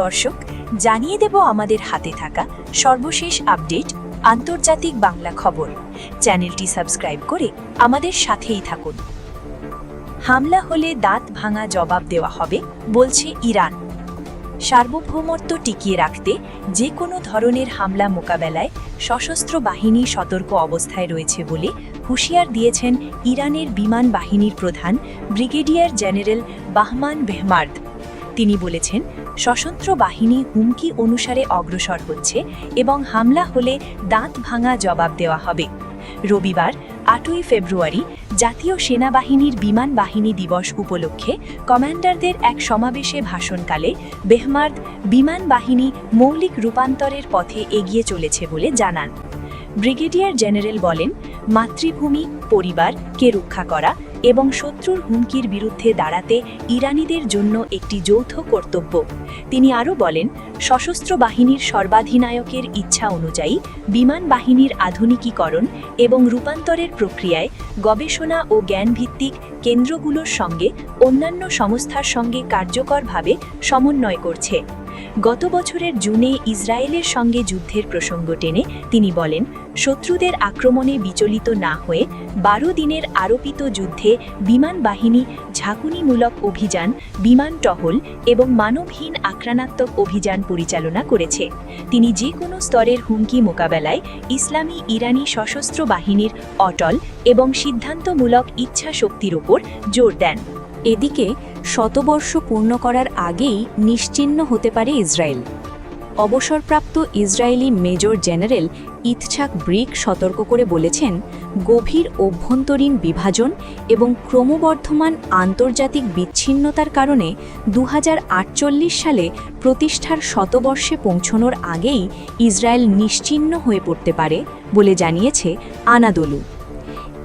দর্শক, জানিয়ে দেব আমাদের হাতে থাকা সর্বশেষ আপডেট আন্তর্জাতিক বাংলা খবর। চ্যানেলটি সাবস্ক্রাইব করে আমাদের সাথেই থাকুন। হামলা হলে দাঁত ভাঙা জবাব দেওয়া হবে বলছে ইরান। সার্বভৌমত্ব টিকিয়ে রাখতে যে কোনো ধরনের হামলা মোকাবেলায় সশস্ত্র বাহিনী সতর্ক অবস্থায় রয়েছে বলে হুঁশিয়ার দিয়েছেন ইরানের বিমান বাহিনীর প্রধান ব্রিগেডিয়ার জেনারেল বাহমান বেহমার্দ। তিনি বলেছেন, সশস্ত্র বাহিনী হুমকি অনুসারে অগ্রসর হচ্ছে এবং হামলা হলে দাঁত ভাঙা জবাব দেওয়া হবে। রবিবার ৮ই ফেব্রুয়ারি জাতীয় সেনাবাহিনীর বিমান বাহিনী দিবস উপলক্ষে কমান্ডারদের এক সমাবেশে ভাষণকালে বেহমার্দ বিমান বাহিনী মৌলিক রূপান্তরের পথে এগিয়ে চলেছে বলে জানান। ব্রিগেডিয়ার জেনারেল বলেন, মাতৃভূমি, পরিবারকে রক্ষা করা এবং শত্রুর হুমকির বিরুদ্ধে দাঁড়াতে ইরানিদের জন্য একটি যৌথ কর্তব্য। তিনি আরও বলেন, সশস্ত্র বাহিনীর সর্বাধিনায়কের ইচ্ছা অনুযায়ী বিমান বাহিনীর আধুনিকীকরণ এবং রূপান্তরের প্রক্রিয়ায় গবেষণা ও জ্ঞানভিত্তিক কেন্দ্রগুলোর সঙ্গে অন্যান্য সংস্থার সঙ্গে কার্যকরভাবে সমন্বয় করছে। গত বছরের জুনে ইসরায়েলের সঙ্গে যুদ্ধের প্রসঙ্গ টেনে তিনি বলেন, শত্রুদের আক্রমণে বিচলিত না হয়ে ১২ দিনের আরোপিত যুদ্ধে বিমান বাহিনী ঝাঁকুনিমূলক অভিযান, বিমান টহল এবং মানবহীন আক্রমণাত্মক অভিযান পরিচালনা করেছে। তিনি যে কোনো স্তরের হুমকি মোকাবেলায় ইসলামী ইরানি সশস্ত্র বাহিনীর অটল এবং সিদ্ধান্তমূলক ইচ্ছা শক্তির ওপর জোর দেন। এদিকে শতবর্ষ পূর্ণ করার আগেই নিশ্চিহ্ন হতে পারে ইসরায়েল। অবসরপ্রাপ্ত ইসরায়েলি মেজর জেনারেল ইৎছাক ব্রিক সতর্ক করে বলেছেন, গভীর অভ্যন্তরীণ বিভাজন এবং ক্রমবর্ধমান আন্তর্জাতিক বিচ্ছিন্নতার কারণে ২০৪৮ সালে প্রতিষ্ঠার শতবর্ষে পৌঁছনোর আগেই ইসরায়েল নিশ্চিহ্ন হয়ে পড়তে পারে বলে জানিয়েছে আনাদোলু।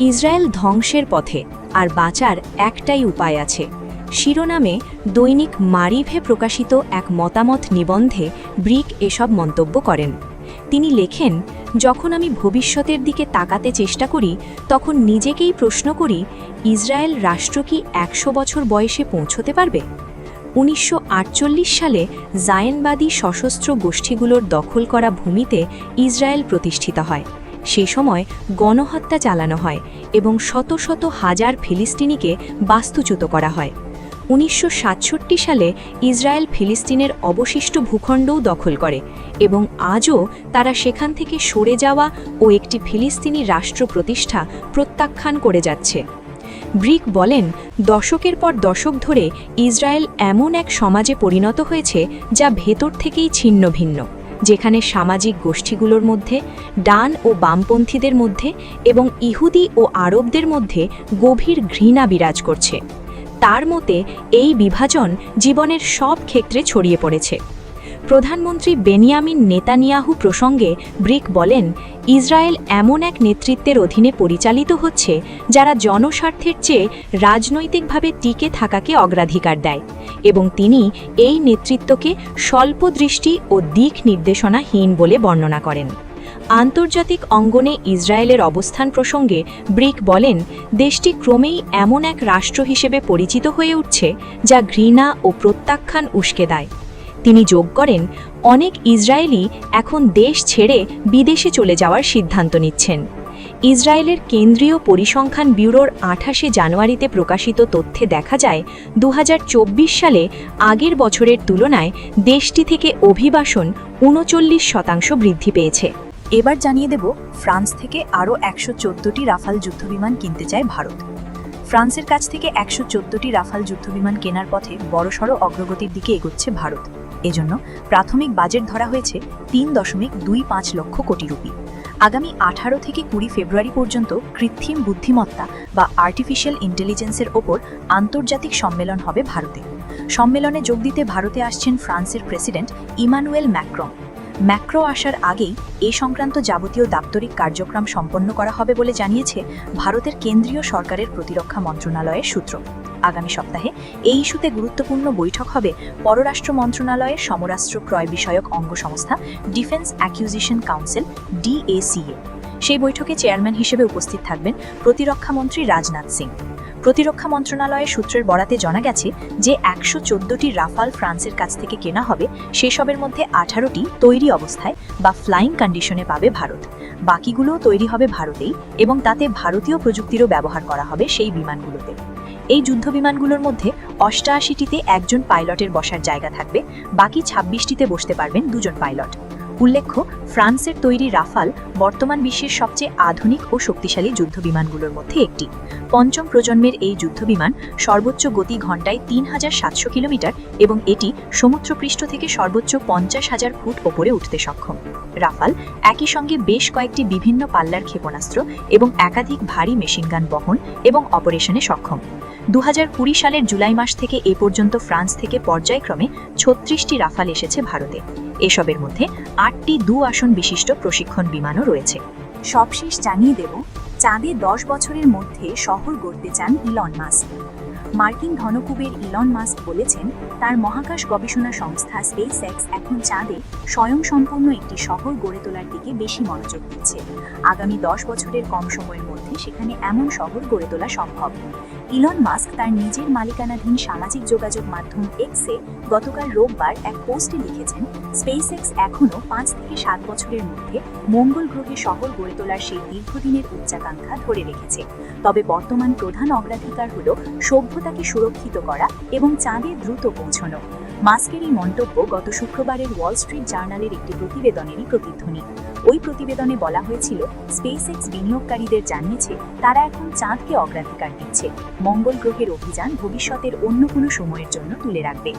ইসরায়েল ধ্বংসের পথে, আর বাঁচার একটাই উপায় আছে শিরোনামে দৈনিক মারিভে প্রকাশিত এক মতামত নিবন্ধে ব্রিক এসব মন্তব্য করেন। তিনি লেখেন, যখন আমি ভবিষ্যতের দিকে তাকাতে চেষ্টা করি তখন নিজেকেই প্রশ্ন করি, ইসরায়েল রাষ্ট্র কি ১০০ বছর বয়সে পৌঁছতে পারবে? ১৯৪৮ সালে জায়েনবাদী সশস্ত্র গোষ্ঠীগুলোর দখল করা ভূমিতে ইসরায়েল প্রতিষ্ঠিত হয়। সে সময় গণহত্যা চালানো হয় এবং শত শত হাজার ফিলিস্তিনিকে বাস্তুচ্যুত করা হয়। ১৯৬৭ সালে ইসরায়েল ফিলিস্তিনের অবশিষ্ট ভূখণ্ডও দখল করে এবং আজও তারা সেখান থেকে সরে যাওয়া ও একটি ফিলিস্তিনি রাষ্ট্র প্রতিষ্ঠা প্রত্যাখ্যান করে যাচ্ছে। ব্রিক বলেন, দশকের পর দশক ধরে ইসরায়েল এমন এক সমাজে পরিণত হয়েছে যা ভেতর থেকেই ছিন্ন ভিন্ন, যেখানে সামাজিক গোষ্ঠীগুলোর মধ্যে, ডান ও বামপন্থীদের মধ্যে এবং ইহুদি ও আরবদের মধ্যে গভীর ঘৃণা বিরাজ করছে। তার মতে এই বিভাজন জীবনের সব ক্ষেত্রে ছড়িয়ে পড়েছে। প্রধানমন্ত্রী বেনিয়ামিন নেতানিয়াহু প্রসঙ্গে ব্রিক বলেন, ইসরায়েল এমন এক নেতৃত্বের অধীনে পরিচালিত হচ্ছে যারা জনস্বার্থের চেয়ে রাজনৈতিকভাবে টিকে থাকাকে অগ্রাধিকার দেয় এবং তিনি এই নেতৃত্বকে স্বল্পদৃষ্টি ও দিক নির্দেশনাহীন বলে বর্ণনা করেন। আন্তর্জাতিক অঙ্গনে ইসরায়েলের অবস্থান প্রসঙ্গে ব্রিক বলেন, দেশটি ক্রমেই এমন এক রাষ্ট্র হিসেবে পরিচিত হয়ে উঠছে যা ঘৃণা ও প্রত্যাখ্যান উস্কে দেয়। তিনি যোগ করেন, অনেক ইসরায়েলি এখন দেশ ছেড়ে বিদেশে চলে যাওয়ার সিদ্ধান্ত নিচ্ছেন। ইসরায়েলের কেন্দ্রীয় পরিসংখ্যান ব্যুরোর ২৮শে জানুয়ারিতে প্রকাশিত তথ্যে দেখা যায়, ২০২৪ সালে আগের বছরের তুলনায় দেশটি থেকে অভিবাসন ৩৯% বৃদ্ধি পেয়েছে। এবার জানিয়ে দেব, ফ্রান্স থেকে আরও ১১৪টি রাফাল যুদ্ধবিমান কিনতে চায় ভারত। ফ্রান্সের কাছ থেকে ১১৪টি রাফাল যুদ্ধবিমান কেনার পথে বড়সড় অগ্রগতির দিকে এগোচ্ছে ভারত। এজন্য প্রাথমিক বাজেট ধরা হয়েছে ৩.25 লক্ষ কোটি রুপি। আগামী ১৮ থেকে ২০ ফেব্রুয়ারি পর্যন্ত কৃত্রিম বুদ্ধিমত্তা বা আর্টিফিশিয়াল ইন্টেলিজেন্সের ওপর আন্তর্জাতিক সম্মেলন হবে ভারতে। সম্মেলনে যোগ দিতে ভারতে আসছেন ফ্রান্সের প্রেসিডেন্ট ইমানুয়েল ম্যাক্রন। ম্যাক্রো আসার আগেই এ সংক্রান্ত যাবতীয় দাপ্তরিক কার্যক্রম সম্পন্ন করা হবে বলে জানিয়েছে ভারতের কেন্দ্রীয় সরকারের প্রতিরক্ষা মন্ত্রণালয়ের সূত্র। আগামী সপ্তাহে এই ইস্যুতে গুরুত্বপূর্ণ বৈঠক হবে পররাষ্ট্র মন্ত্রণালয়ের সমরাস্ত্র ক্রয় বিষয়ক অঙ্গ সংস্থা ডিফেন্স অ্যাকুইজিশন কাউন্সিল DACA। সেই বৈঠকে চেয়ারম্যান হিসেবে উপস্থিত থাকবেন প্রতিরক্ষা মন্ত্রী রাজনাথ সিং। প্রতিরক্ষা মন্ত্রণালয়ের সূত্রের বরাতে জানা গেছে যে 114টি রাফাল ফ্রান্সের কাছ থেকে কেনা হবে, সেসবের মধ্যে 18টি তৈরি অবস্থায় বা ফ্লাইং কন্ডিশনে পাবে ভারত। বাকিগুলোও তৈরি হবে ভারতেই এবং তাতে ভারতীয় প্রযুক্তিরও ব্যবহার করা হবে সেই বিমানগুলোতে। এই যুদ্ধ বিমানগুলোর মধ্যে 88টিতে একজন পাইলটের বসার জায়গা থাকবে, বাকি 26টিতে বসতে পারবেন দুজন পাইলট। উল্লেখ্য, ফ্রান্সের তৈরি রাফাল বর্তমান বিশ্বের সবচেয়ে আধুনিক ও শক্তিশালী যুদ্ধবিমানগুলোর মধ্যে একটি। পঞ্চম প্রজন্মের এই যুদ্ধবিমান সর্বোচ্চ গতি ঘন্টায় 3700 কিলোমিটার এবং এটি সমুদ্রপৃষ্ঠ থেকে সর্বোচ্চ 50,000 ফুট ওপরে উঠতে সক্ষম। রাফাল একই সঙ্গে বেশ কয়েকটি বিভিন্ন পাল্লার ক্ষেপণাস্ত্র এবং একাধিক ভারী মেশিনগান বহন এবং অপারেশনে সক্ষম। 2020 সালের জুলাই মাস থেকে এ পর্যন্ত ফ্রান্স থেকে পর্যায়ক্রমে 36টি রাফাল এসেছে ভারতে। এসবের মধ্যে 8টি আসন বিশিষ্ট প্রশিক্ষণ বিমানও রয়েছে। সবশেষ জানিয়ে দেব, চাঁদে 10 বছরের মধ্যে শহর গড়তে চান ইলন মাস্ক। মার্কিন ধনকুবের ইলন মাস্ক বলেছেন, তার মহাকাশ গবেষণা সংস্থা স্পেস এক্স এখন চাঁদে স্বয়ংসম্পূর্ণ একটি শহর গড়ে তোলার দিকে বেশি মনোযোগ দিচ্ছে। আগামী 10 বছরের কম সময়ের মধ্যে সেখানে এমন শহর গড়ে তোলা সম্ভব। ইলন মাস্ক তার নিজের মালিকানাধীন সামাজিক যোগাযোগ মাধ্যম এক্সে গতকাল রোববার এক পোস্টে লিখেছেন, স্পেস এক্স এখনও 5 থেকে 7 বছরের মধ্যে মঙ্গল গ্রহে শহর গড়ে তোলার সেই দীর্ঘদিনের উচ্চাকাঙ্ক্ষা ধরে রেখেছে। তবে বর্তমান প্রধান অগ্রাধিকার হল সভ্যতাকে সুরক্ষিত করা এবং চাঁদে দ্রুত পৌঁছানো। মাস্কের এই মন্তব্য গত শুক্রবারের ওয়াল স্ট্রিট জার্নালের একটি প্রতিবেদনেরই প্রতিধ্বনি। ওই প্রতিবেদনে বলা হয়েছিল, স্পেস এক্স বিনিয়োগকারীদের জানিয়েছে তারা এখন চাঁদকে অগ্রাধিকার দিচ্ছে। মঙ্গল গ্রহের অভিযান ভবিষ্যতের অন্য কোনো সময়ের জন্য তুলে রাখবে।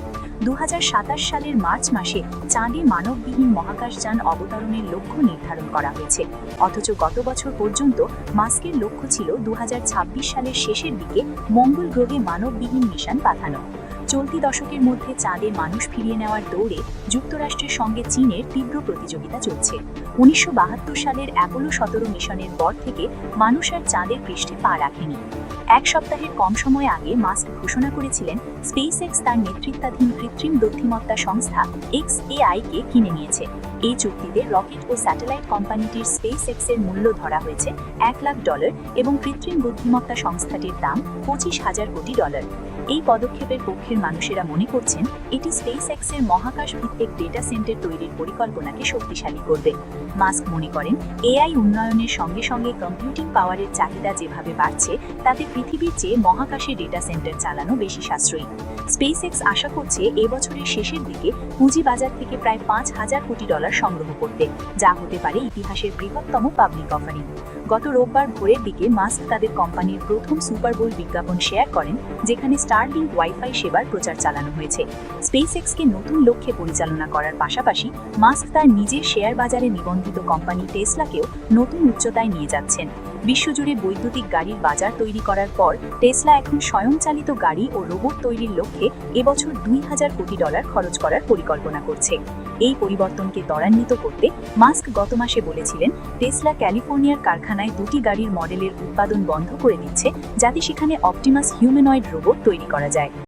2027 সালের মার্চ মাসে চাঁদে মানববিহীন মহাকাশযান অবতরণের লক্ষ্য নির্ধারণ করা হয়েছে। অথচ গত বছর পর্যন্ত মাস্কের লক্ষ্য ছিল 2026 সালের শেষের দিকে মঙ্গল গ্রহে মানববিহীন মিশন পাঠানো। চলতি দশকের মধ্যে চাঁদে মানুষ ফিরিয়ে নেওয়ার দৌড়ে যুক্তরাষ্ট্রের সঙ্গে চীনের তীব্র প্রতিযোগিতা চলছে। 1972 সালের অ্যাপোলো 17 মিশনের পর থেকে মানুষ আর চাঁদের পৃষ্ঠে পা রাখেনি। এক সপ্তাহের কম সময় আগে মাস্ক ঘোষণা করেছিলেন, স্পেস এক্স তার নেতৃত্বাধীন কৃত্রিম বুদ্ধিমত্তা সংস্থা XAI-কে কিনে নিয়েছে। এই চুক্তিতে রকেট ও স্যাটেলাইট কোম্পানিটির স্পেস এক্সের মূল্য ধরা হয়েছে $1 লাখ এবং কৃত্রিম বুদ্ধিমত্তা সংস্থাটির দাম $25,000 কোটি। এই পদক্ষেপের পক্ষের মানুষেরা মনে করছেন, এটি স্পেস এক্সের মহাকাশ ভিত্তিক ডেটা সেন্টার তৈরির পরিকল্পনাকে শক্তিশালী করবে। মাস্ক মনে করেন, এআই উন্নয়নের সঙ্গে সঙ্গে কম্পিউটিং পাওয়ারের চাহিদা যেভাবে বাড়ছে, তাতে পৃথিবীর চেয়ে মহাকাশে ডেটা সেন্টার চালানো বেশি সাশ্রয়ী। স্পেস এক্স আশা করছে এবছরের শেষের দিকে পুঁজিবাজার থেকে প্রায় $5,000 কোটি সংগ্রহ করতে, যা হতে পারে ইতিহাসের বৃহত্তম পাবলিক অফারিং। গত রোববার ভোরের দিকে মাস্ক তাদের কোম্পানির প্রথম সুপার বোল বিজ্ঞাপন শেয়ার করেন, যেখানে স্টারলিংক ওয়াইফাই সেবার প্রচার চালানো হয়েছে। স্পেস এক্সকে নতুন লক্ষ্যে পরিচালনা করার পাশাপাশি মাস্ক তার নিজের শেয়ার বাজারে নিবন্ধিত কোম্পানি টেসলাকেও নতুন উচ্চতায় নিয়ে যাচ্ছেন। বিশ্বজুড়ে বৈদ্যুতিক গাড়ির বাজার তৈরি করার পর টেসলা এখন স্বয়ংচালিত গাড়ি ও রোবট তৈরির লক্ষ্যে এবছর $2,000 কোটি খরচ করার পরিকল্পনা করছে। এই পরিবর্তনকে ত্বরান্বিত করতে মাস্ক গত মাসে বলেছিলেন, টেসলা ক্যালিফোর্নিয়ার কারখানায় 2টি গাড়ির মডেলের উৎপাদন বন্ধ করে দিচ্ছে, যাতে সেখানে অপটিমাস হিউম্যানয়েড রোবট তৈরি করা যায়।